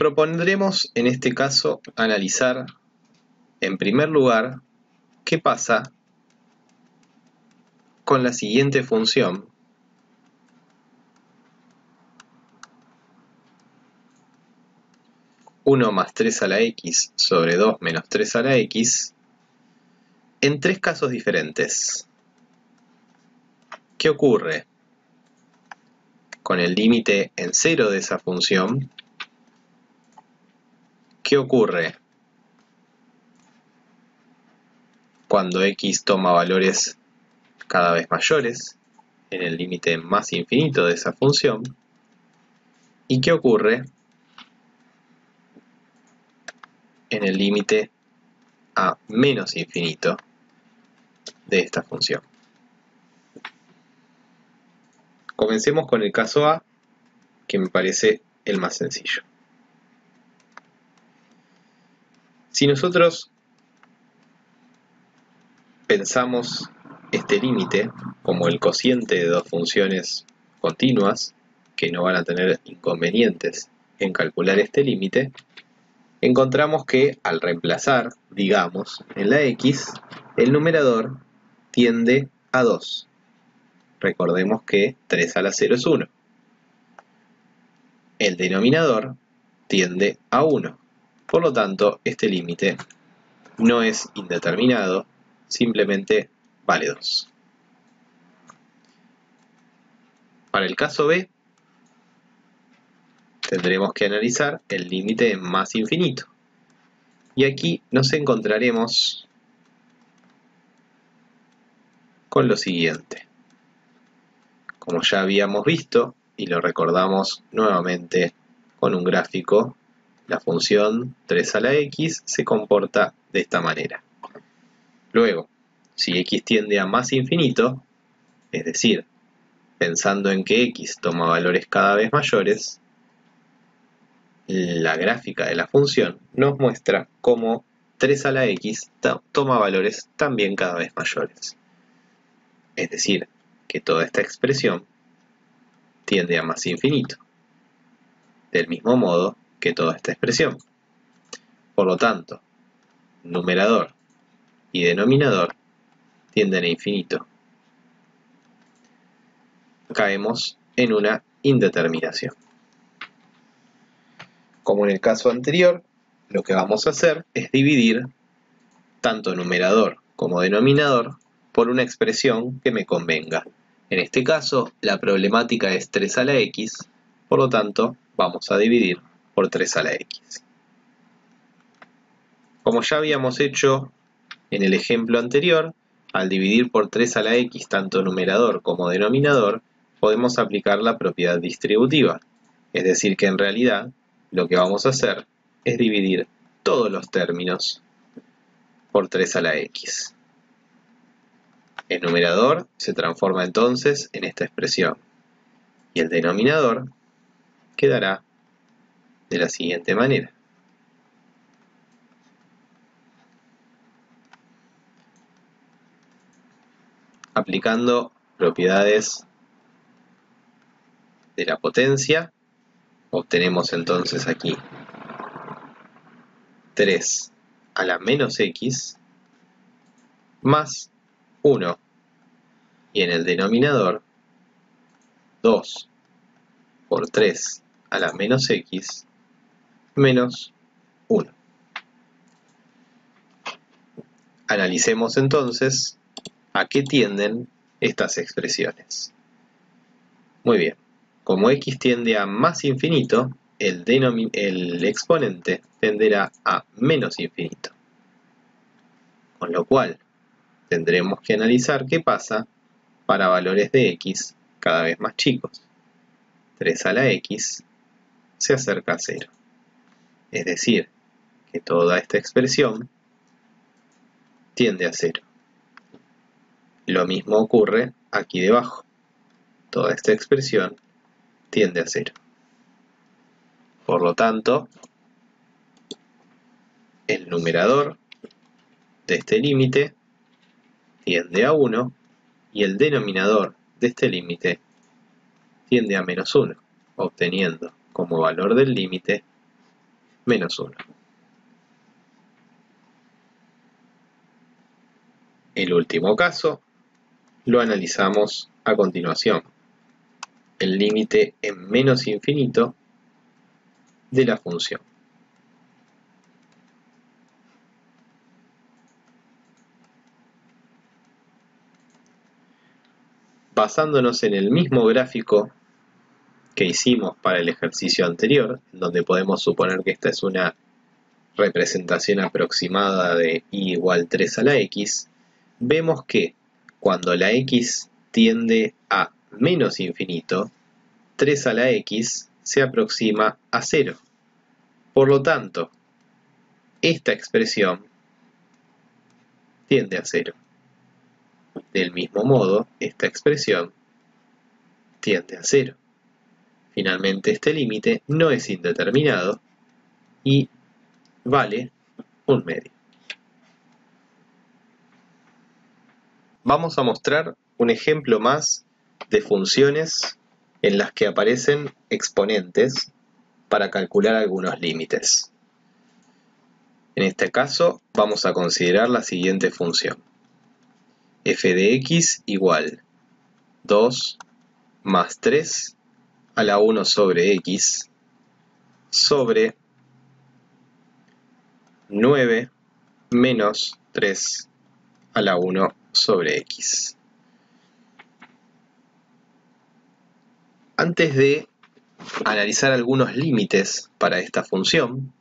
propondremos en este caso analizar, en primer lugar, qué pasa con la siguiente función, (1 más 3 a la x sobre 2 menos 3 a la x, en tres casos diferentes. ¿Qué ocurre con el límite en 0 de esa función? ¿Qué ocurre cuando x toma valores cada vez mayores en el límite más infinito de esa función? ¿Y qué ocurre en el límite a menos infinito de esta función? Comencemos con el caso A, que me parece el más sencillo. Si nosotros pensamos este límite como el cociente de dos funciones continuas que no van a tener inconvenientes en calcular este límite, encontramos que al reemplazar, digamos, en la x, el numerador tiende a 2. Recordemos que 3 a la 0 es 1. El denominador tiende a 1. Por lo tanto, este límite no es indeterminado, simplemente vale 2. Para el caso B, tendremos que analizar el límite más infinito. Y aquí nos encontraremos con lo siguiente. Como ya habíamos visto, y lo recordamos nuevamente con un gráfico, la función 3 a la x se comporta de esta manera. Luego, si x tiende a más infinito, es decir, pensando en que x toma valores cada vez mayores, la gráfica de la función nos muestra cómo 3 a la x toma valores también cada vez mayores. Es decir, que toda esta expresión tiende a más infinito, del mismo modo que toda esta expresión. Por lo tanto, numerador y denominador tienden a infinito. Caemos en una indeterminación. Como en el caso anterior, lo que vamos a hacer es dividir tanto numerador como denominador por una expresión que me convenga. En este caso, la problemática es 3 a la x, por lo tanto, vamos a dividir por 3 a la x. Como ya habíamos hecho en el ejemplo anterior, al dividir por 3 a la x tanto numerador como denominador, podemos aplicar la propiedad distributiva. Es decir, que en realidad lo que vamos a hacer es dividir todos los términos por 3 a la x. El numerador se transforma entonces en esta expresión y el denominador quedará de la siguiente manera. Aplicando propiedades de la potencia, obtenemos entonces aquí 3 a la menos x más 1, y en el denominador 2 por 3 a la menos x menos 1. Analicemos entonces a qué tienden estas expresiones. Muy bien, como x tiende a más infinito, el exponente tenderá a menos infinito. Con lo cual, tendremos que analizar qué pasa para valores de x cada vez más chicos. 3 a la x se acerca a 0. Es decir, que toda esta expresión tiende a 0. Lo mismo ocurre aquí debajo. Toda esta expresión tiende a 0. Por lo tanto, el numerador de este límite tiende a 1 y el denominador de este límite tiende a menos 1, obteniendo como valor del límite menos 1. El último caso lo analizamos a continuación. El límite en menos infinito de la función. Basándonos en el mismo gráfico que hicimos para el ejercicio anterior, donde podemos suponer que esta es una representación aproximada de y igual 3 a la x, vemos que cuando la x tiende a menos infinito, 3 a la x se aproxima a 0. Por lo tanto, esta expresión tiende a 0. Del mismo modo, esta expresión tiende a 0. Finalmente, este límite no es indeterminado y vale 1/2. Vamos a mostrar un ejemplo más de funciones en las que aparecen exponentes para calcular algunos límites. En este caso, vamos a considerar la siguiente función. F de x igual 2 más 3 a la 1 sobre x sobre 9 menos 3 a la 1 sobre x. Antes de analizar algunos límites para esta función,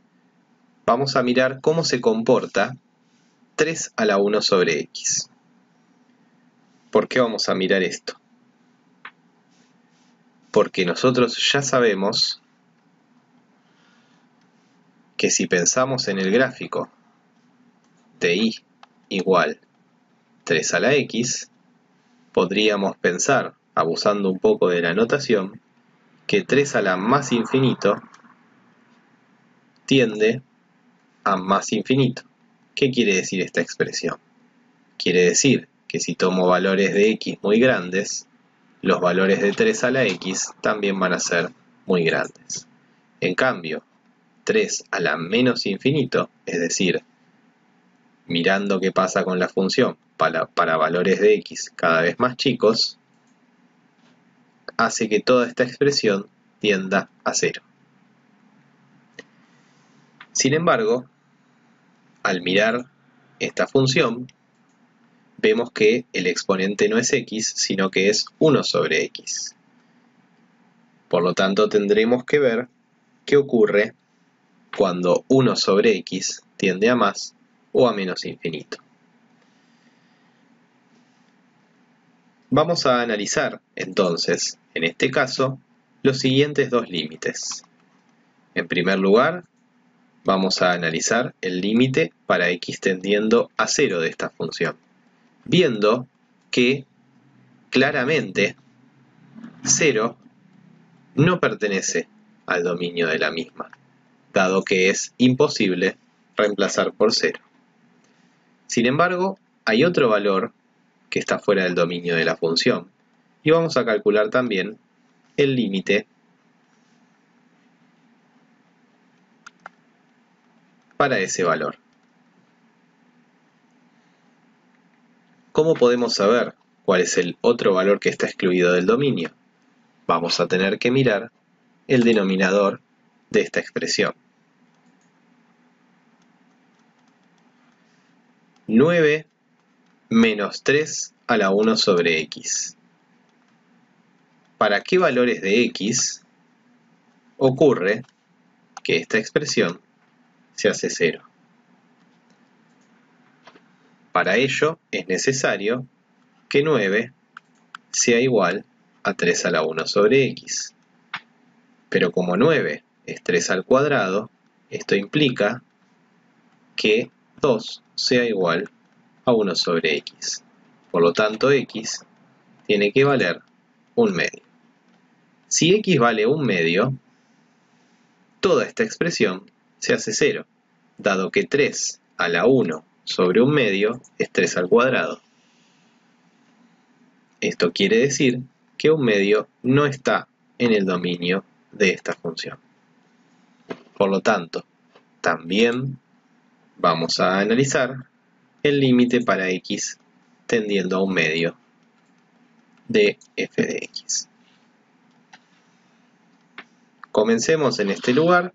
vamos a mirar cómo se comporta 3 a la 1 sobre x. ¿Por qué vamos a mirar esto? Porque nosotros ya sabemos que si pensamos en el gráfico de y igual 3 a la x, podríamos pensar, abusando un poco de la notación, que 3 a la más infinito tiende a más infinito. ¿Qué quiere decir esta expresión? Quiere decir que si tomo valores de x muy grandes, los valores de 3 a la x también van a ser muy grandes. En cambio, 3 a la menos infinito, es decir, mirando qué pasa con la función para valores de x cada vez más chicos, hace que toda esta expresión tienda a 0. Sin embargo, al mirar esta función, vemos que el exponente no es x, sino que es 1 sobre x. Por lo tanto, tendremos que ver qué ocurre cuando 1 sobre x tiende a más o a menos infinito. Vamos a analizar, entonces, en este caso, los siguientes dos límites. En primer lugar, vamos a analizar el límite para x tendiendo a 0 de esta función, viendo que claramente 0 no pertenece al dominio de la misma, dado que es imposible reemplazar por 0. Sin embargo, hay otro valor que está fuera del dominio de la función, y vamos a calcular también el límite para ese valor. ¿Cómo podemos saber cuál es el otro valor que está excluido del dominio? Vamos a tener que mirar el denominador de esta expresión. 9 menos 3 a la 1 sobre x. ¿Para qué valores de x ocurre que esta expresión se hace 0? Para ello es necesario que 9 sea igual a 3 a la 1 sobre x. Pero como 9 es 3 al cuadrado, esto implica que 2 sea igual a 1 sobre x. Por lo tanto, x tiene que valer 1/2. Si x vale 1/2, toda esta expresión se hace 0, dado que 3 a la 1 sobre 1/2 es 3 al cuadrado. Esto quiere decir que 1/2 no está en el dominio de esta función. Por lo tanto, también vamos a analizar el límite para x tendiendo a un medio de f de x. Comencemos en este lugar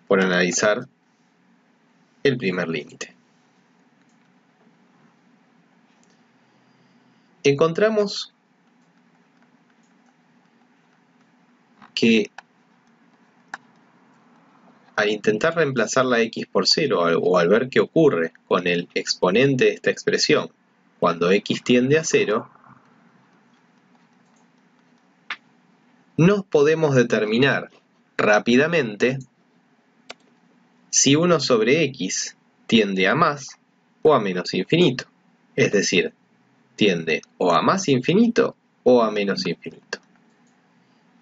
por analizar el primer límite. Encontramos que al intentar reemplazar la x por 0 o al ver qué ocurre con el exponente de esta expresión cuando x tiende a 0, no podemos determinar rápidamente si 1 sobre x tiende a más o a menos infinito. Es decir, tiende o a más infinito o a menos infinito.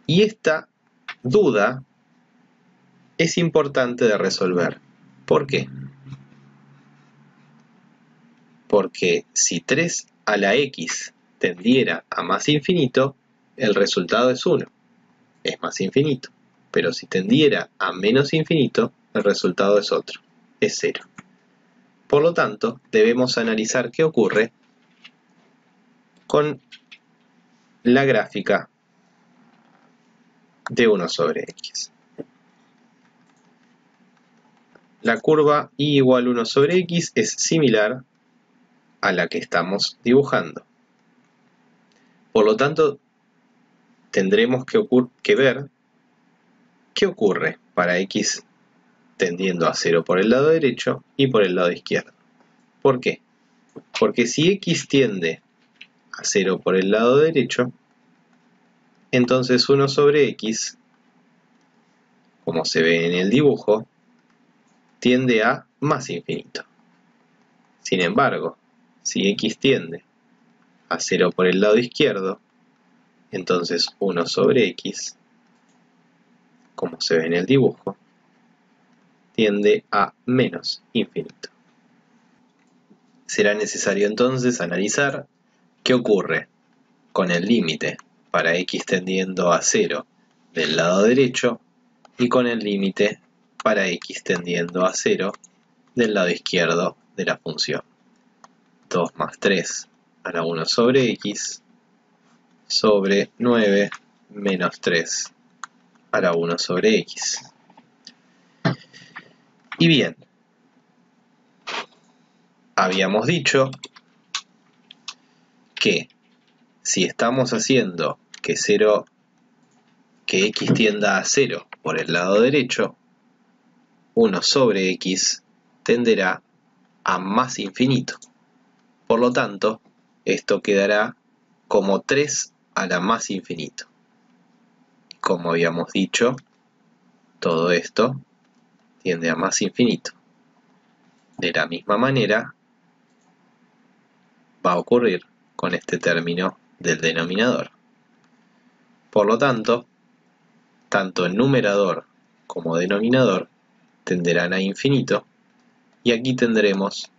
Y esta duda es importante de resolver. ¿Por qué? Porque si 3 a la x tendiera a más infinito, el resultado es 1. Es más infinito. Pero si tendiera a menos infinito, el resultado es otro. Es 0. Por lo tanto, debemos analizar qué ocurre con la gráfica de 1 sobre x. La curva y igual 1 sobre x es similar a la que estamos dibujando. Por lo tanto, tendremos que ver qué ocurre para x tendiendo a 0 por el lado derecho y por el lado izquierdo. ¿Por qué? Porque si x tiende a 0 por el lado derecho, entonces 1 sobre x, como se ve en el dibujo, tiende a más infinito. Sin embargo, si x tiende a 0 por el lado izquierdo, entonces 1 sobre x, como se ve en el dibujo, tiende a menos infinito. Será necesario entonces analizar qué ocurre con el límite para x tendiendo a 0 del lado derecho y con el límite para x tendiendo a 0 del lado izquierdo de la función. 2 más 3 a la 1 sobre x sobre 9 menos 3 a la 1 sobre x. Y bien, habíamos dicho que si estamos haciendo que x tienda a 0 por el lado derecho, 1 sobre x tenderá a más infinito. Por lo tanto, esto quedará como 3 a la más infinito. Como habíamos dicho, todo esto tiende a más infinito. De la misma manera, va a ocurrir con este término del denominador. Por lo tanto, tanto el numerador como denominador tenderán a infinito, y aquí tendremos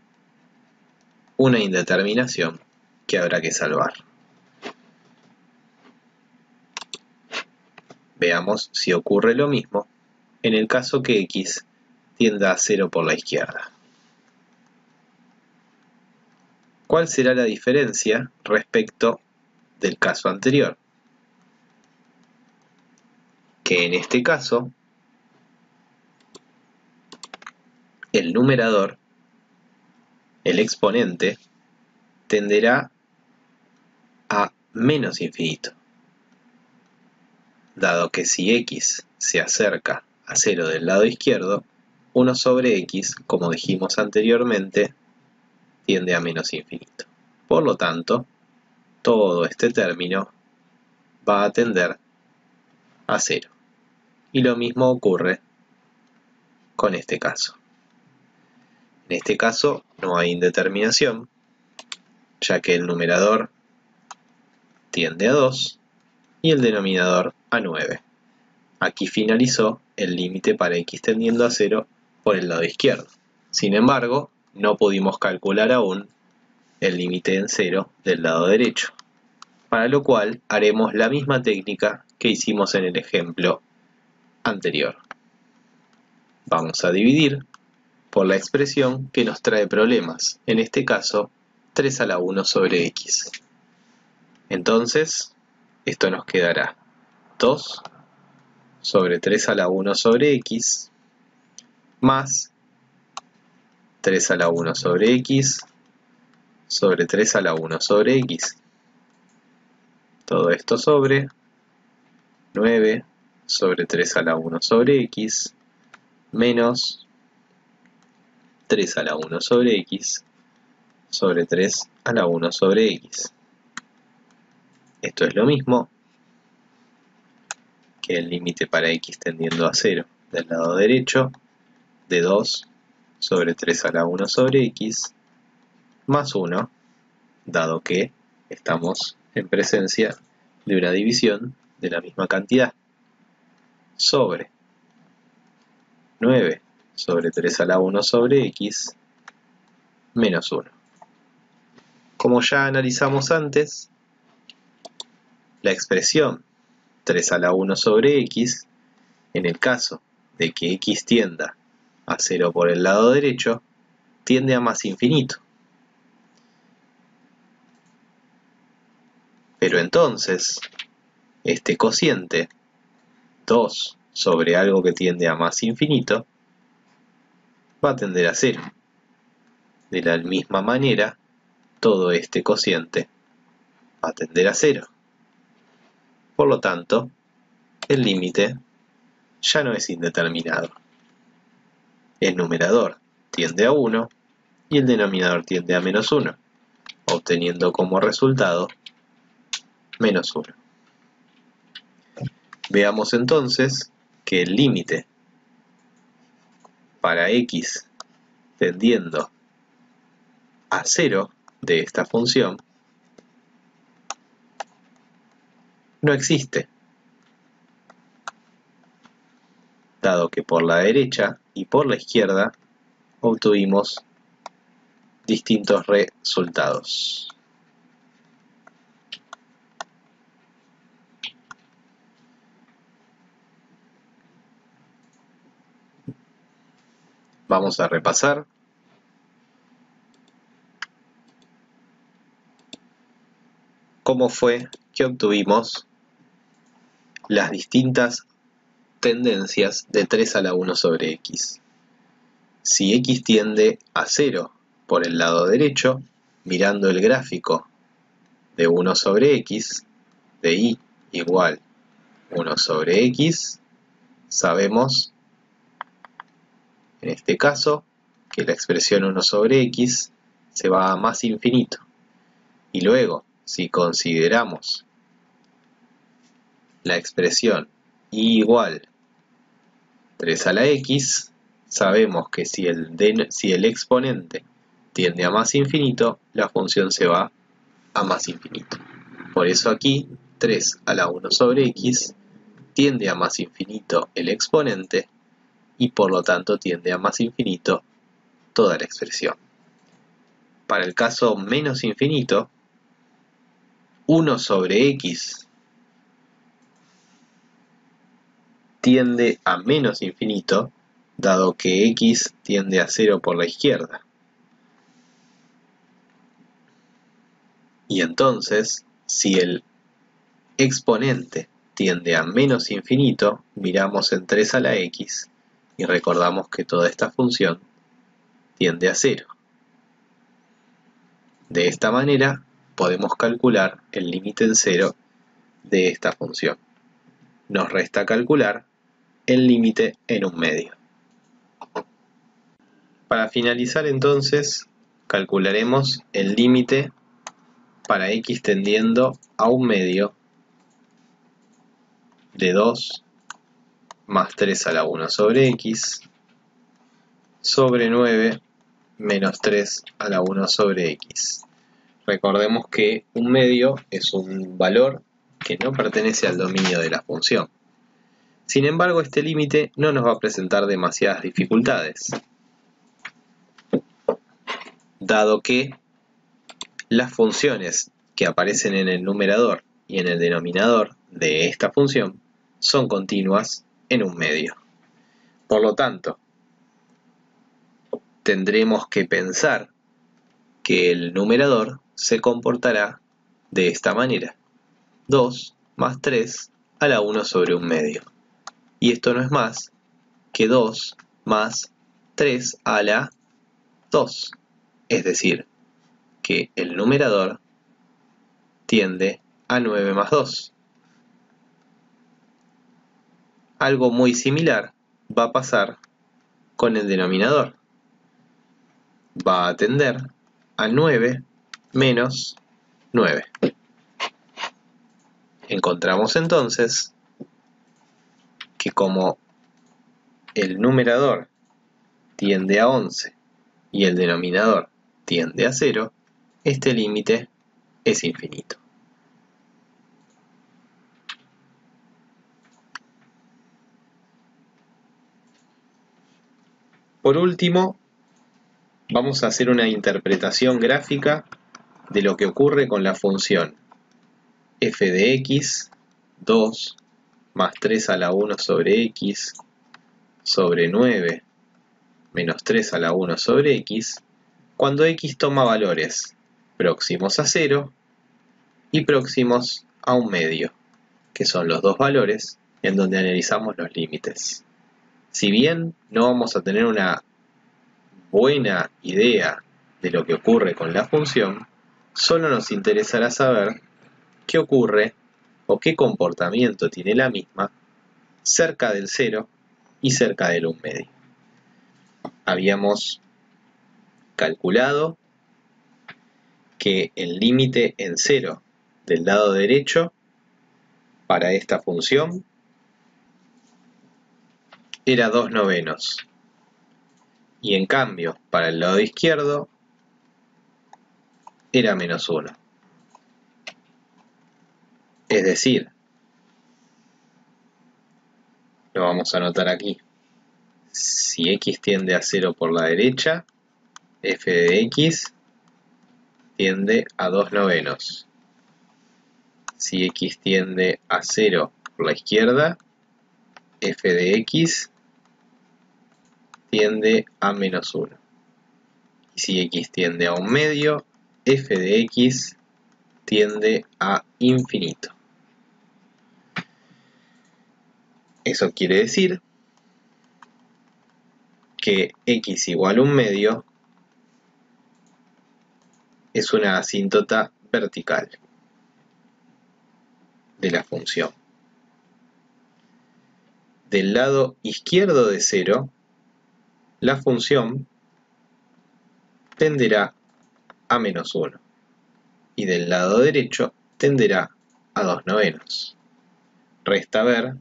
una indeterminación que habrá que salvar. Veamos si ocurre lo mismo en el caso que x tienda a 0 por la izquierda. ¿Cuál será la diferencia respecto del caso anterior? Que en este caso, el numerador, el exponente, tenderá a menos infinito, dado que si x se acerca a 0 del lado izquierdo, 1 sobre x, como dijimos anteriormente, tiende a menos infinito. Por lo tanto, todo este término va a tender a 0. Y lo mismo ocurre con este caso. En este caso no hay indeterminación, ya que el numerador tiende a 2 y el denominador a 9. Aquí finalizó el límite para x tendiendo a 0 por el lado izquierdo. Sin embargo, no pudimos calcular aún el límite en 0 del lado derecho, para lo cual haremos la misma técnica que hicimos en el ejemplo anterior. Vamos a dividir por la expresión que nos trae problemas, en este caso 3 a la 1 sobre x. Entonces, esto nos quedará 2 sobre 3 a la 1 sobre x más 3 a la 1 sobre x sobre 3 a la 1 sobre x. Todo esto sobre 9 sobre 3 a la 1 sobre x menos 3 a la 1 sobre x sobre 3 a la 1 sobre x. Esto es lo mismo que el límite para x tendiendo a 0 del lado derecho de 2 sobre 3 a la 1 sobre x más 1, dado que estamos en presencia de una división de la misma cantidad, sobre 9 sobre 3 a la 1 sobre x menos 1. Como ya analizamos antes, la expresión 3 a la 1 sobre x, en el caso de que x tienda a 0 por el lado derecho, tiende a más infinito. Pero entonces, este cociente, 2 sobre algo que tiende a más infinito, va a tender a 0. De la misma manera, todo este cociente va a tender a 0. Por lo tanto, el límite ya no es indeterminado. El numerador tiende a 1 y el denominador tiende a menos 1, obteniendo como resultado menos 1. Veamos entonces que el límite para x tendiendo a 0 de esta función no existe, dado que por la derecha y por la izquierda obtuvimos distintos resultados. Vamos a repasar. ¿Cómo fue que obtuvimos las distintas tendencias de 3 a la 1 sobre x? Si x tiende a 0 por el lado derecho, mirando el gráfico de 1 sobre x, de y igual 1 sobre x, sabemos, en este caso, que la expresión 1 sobre x se va a más infinito. Y luego, si consideramos la expresión y igual 3 a la x, sabemos que si el exponente tiende a más infinito, la función se va a más infinito. Por eso aquí 3 a la 1 sobre x tiende a más infinito el exponente y por lo tanto tiende a más infinito toda la expresión. Para el caso menos infinito, 1 sobre x tiende a menos infinito, dado que x tiende a 0 por la izquierda. Y entonces, si el exponente tiende a menos infinito, miramos en 3 a la x y recordamos que toda esta función tiende a 0. De esta manera podemos calcular el límite en 0 de esta función. Nos resta calcular el límite en un medio. Para finalizar entonces, calcularemos el límite para x tendiendo a un medio de 2 más 3 a la 1 sobre x sobre 9 menos 3 a la 1 sobre x. Recordemos que un medio es un valor que no pertenece al dominio de la función. Sin embargo, este límite no nos va a presentar demasiadas dificultades, dado que las funciones que aparecen en el numerador y en el denominador de esta función son continuas en un medio. Por lo tanto, tendremos que pensar que el numerador se comportará de esta manera. 2 más 3 a la 1 sobre 1 medio. Y esto no es más que 2 más 3 a la 2. Es decir, que el numerador tiende a 9 más 2. Algo muy similar va a pasar con el denominador. Va a tender a 9 menos 9. Encontramos entonces que como el numerador tiende a 11 y el denominador tiende a 0, este límite es infinito. Por último, vamos a hacer una interpretación gráfica de lo que ocurre con la función f de x, 2 más 3 a la 1 sobre x sobre 9 menos 3 a la 1 sobre x, cuando x toma valores próximos a 0 y próximos a 1 medio, que son los dos valores en donde analizamos los límites. Si bien no vamos a tener una buena idea de lo que ocurre con la función, solo nos interesará saber qué ocurre o qué comportamiento tiene la misma cerca del 0 y cerca del 1 medio. Habíamos calculado que el límite en 0 del lado derecho para esta función era 2 novenos. Y en cambio, para el lado izquierdo, era menos 1. Es decir, lo vamos a anotar aquí. Si x tiende a 0 por la derecha, f de x tiende a 2 novenos. Si x tiende a 0 por la izquierda, f de x tiende a menos 1. Y si x tiende a 1 medio, f de x tiende a infinito. Eso quiere decir que x igual a 1 medio es una asíntota vertical de la función. Del lado izquierdo de 0, la función tenderá a menos 1 y del lado derecho tenderá a 2 novenos. Resta ver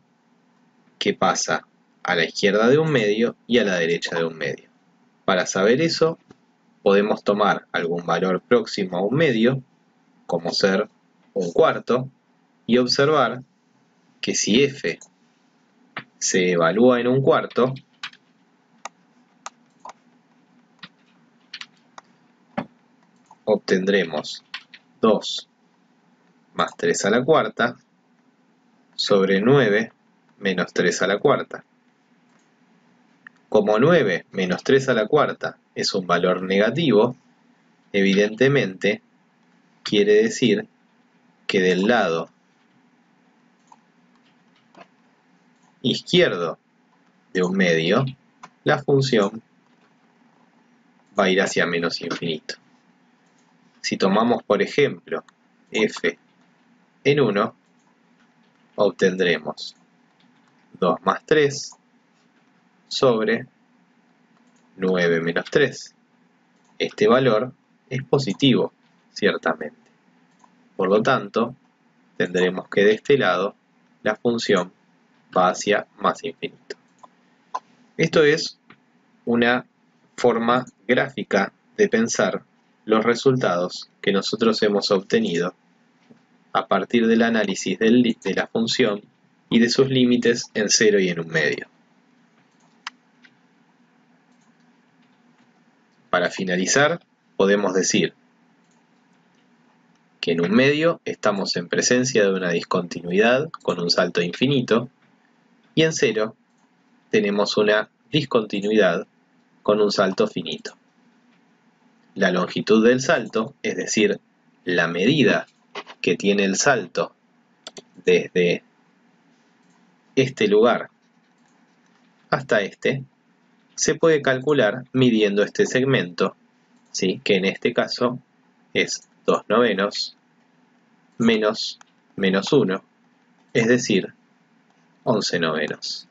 qué pasa a la izquierda de 1 medio y a la derecha de 1 medio. Para saber eso, podemos tomar algún valor próximo a 1 medio, como ser 1/4, y observar que si f se evalúa en 1/4, obtendremos 2 más 3 a la cuarta sobre 9 menos 3 a la cuarta. Como 9 menos 3 a la cuarta es un valor negativo, evidentemente quiere decir que del lado izquierdo de 1 medio, la función va a ir hacia menos infinito. Si tomamos, por ejemplo, f en 1, obtendremos 2 más 3 sobre 9 menos 3. Este valor es positivo, ciertamente. Por lo tanto, tendremos que de este lado la función va hacia más infinito. Esto es una forma gráfica de pensar los resultados que nosotros hemos obtenido a partir del análisis de la función y de sus límites en 0 y en 1 medio. Para finalizar, podemos decir que en 1 medio estamos en presencia de una discontinuidad con un salto infinito y en 0 tenemos una discontinuidad con un salto finito. La longitud del salto, es decir, la medida que tiene el salto desde este lugar hasta este, se puede calcular midiendo este segmento, ¿sí? Que en este caso es 2/9 menos -1, es decir, 11/9.